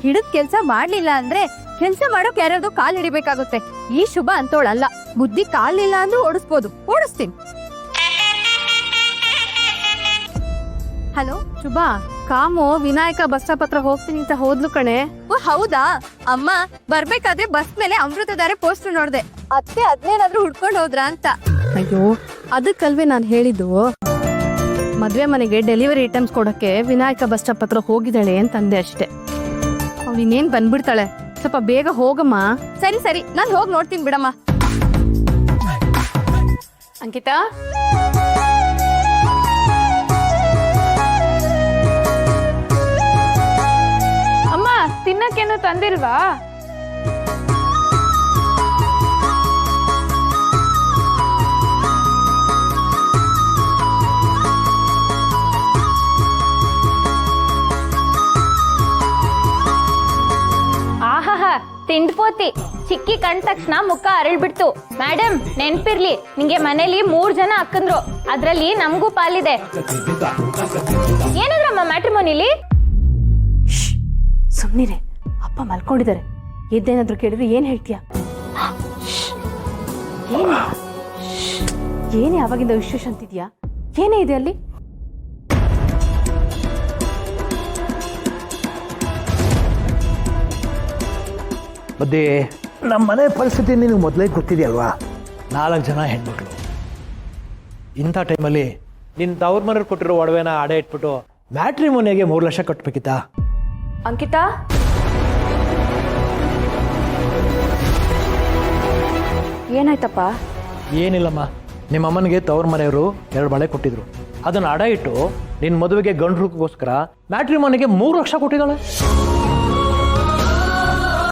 ಹಿಡಿದ್ ಕೆಲ್ಸ ಮಾಡ್ಲಿಲ್ಲ ಅಂದ್ರೆ ಕೆಲ್ಸ ಮಾಡೋಕ್ ಯಾರಾದ್ರೂ ಕಾಲ್ ಹಿಡಿಬೇಕಾಗುತ್ತೆ. ಈ ಶುಭ ಅಂತೋಳಲ್ಲ, ಬುದ್ಧಿ ಕಾಲಿಲ್ಲ ಅಂದ್ರೂ ಓಡಿಸ್ಬೋದು, ಓಡಿಸ್ತೀನಿ. ಹಲೋ ಶುಭ, ಕಾಮು ವಿನಾಯಕ ಬಸ್ ಸ್ಟಾಪ್ ಹತ್ರ ಹೋಗ್ತೀನಿ ಅಂತ ಹೋದ್ಲು ಕಣೆ. ಓ ಹೌದಾ? ಅಮ್ಮ ಬರ್ಬೇಕಾದ್ರೆ ಬಸ್ ಮೇಲೆ ಅಮೃತಧಾರೆ ಪೋಸ್ಟರ್ ನೋಡ್ದೆ, ಅತ್ತೆ ಅದ್ನೇನಾದ್ರೂ ಹುಡ್ಕೊಂಡ್ ಹೋದ್ರಾ ಅಂತ. ಅಯ್ಯೋ ಅದಕ್ಕಲ್ವೇ ನಾನು ಹೇಳಿದ್ದು, ಮದ್ವೆ ಮನೆಗೆ ಡೆಲಿವರಿ ಐಟಮ್ಸ್ ಕೊಡಕ್ಕೆ ವಿನಾಯಕ ಬಸ್ ಸ್ಟಾಪ್ ಹತ್ರ ಹೋಗಿದ್ದಾಳೆ ಅಂತಂದೆ ಅಷ್ಟೇ. ಅವ್ಳು ಇನ್ನೇನ್ ಬಂದ್ಬಿಡ್ತಾಳೆ, ಸ್ವಲ್ಪ ಬೇಗ ಹೋಗಮ್ಮ. ಸರಿ ಸರಿ, ನಾನು ಹೋಗಿ ನೋಡ್ತೀನಿ ಬಿಡಮ್ಮ. ಅಂಕಿತಾ, ಅಮ್ಮ ತಿನ್ನಕ್ಕೇನು ತಂದಿಲ್ವಾ? ಆಹಾಹಾ, ತಿಂಡ್ಪೋತಿ ಚಿಕ್ಕಿ ಕಂಡ ತಕ್ಷಣ ಮುಖ ಅರಳ್ಬಿಡ್ತು. ಮೇಡಮ್ ನೆನ್ಪಿರ್ಲಿ, ನಿಂಗೆ ಮನೇಲಿ 3 ಜನ ಅಕ್ಕಂದ್ರು, ಅದ್ರಲ್ಲಿ ನಮಗೂ ಪಾಲಿದೆ. ಏನಾದ್ರಮ್ಮ ಮ್ಯಾಟ್ರಿಮೋನಿಲಿ? ಸುಮ್ನಿರೆ, ಅಪ್ಪ ಮಲ್ಕೊಂಡಿದ್ದಾರೆ. ಎದ್ದೇನಾದ್ರು ಕೇಳಿದ್ರೆ ಏನ್ ಹೇಳ್ತೀಯ? ಏನೇ ಅವಾಗಿಂದ ವಿಶೇಷ ಅಂತಿದ್ಯಾ? ಏನೇ ಇದೆ ಅಲ್ಲಿ? ಬುದ್ಧಿ, ನಮ್ಮ ಮನೆ ಪರಿಸ್ಥಿತಿ ನಿನಗೆ ಮೊದಲೇ ಗೊತ್ತಿದೆಯಲ್ವಾ? 4 ಜನ ಹೆಣ್ಮಕ್ಳು. ಇಂಥ ಟೈಮಲ್ಲಿ ನಿನ್ನ ತವ್ರ ಮನೆಯವ್ರು ಕೊಟ್ಟಿರೋ ಒಡವೆನ ಆಡೆ ಇಟ್ಬಿಟ್ಟು ಮ್ಯಾಟ್ರಿಮೋನಿಗೆ 3 ಲಕ್ಷ ಕಟ್ಟಬೇಕಿತ್ತಾ? ಅಂಕಿತಾ, ಏನಾಯ್ತಪ್ಪ? ಏನಿಲ್ಲಮ್ಮ, ನಿಮ್ಮ ಅಮ್ಮನಿಗೆ ತವ್ರ ಮನೆಯವರು 2 ಬಳೆ ಕೊಟ್ಟಿದ್ರು. ಅದನ್ನು ಅಡ ಇಟ್ಟು ನಿನ್ನ ಮದುವೆಗೆ ಗಂಡು ರೂಪಕ್ಕೋಸ್ಕರ ಮ್ಯಾಟ್ರಿಮೋನಿಗೆ 3 ಲಕ್ಷ ಕೊಟ್ಟಿದ್ದಾಳೆ.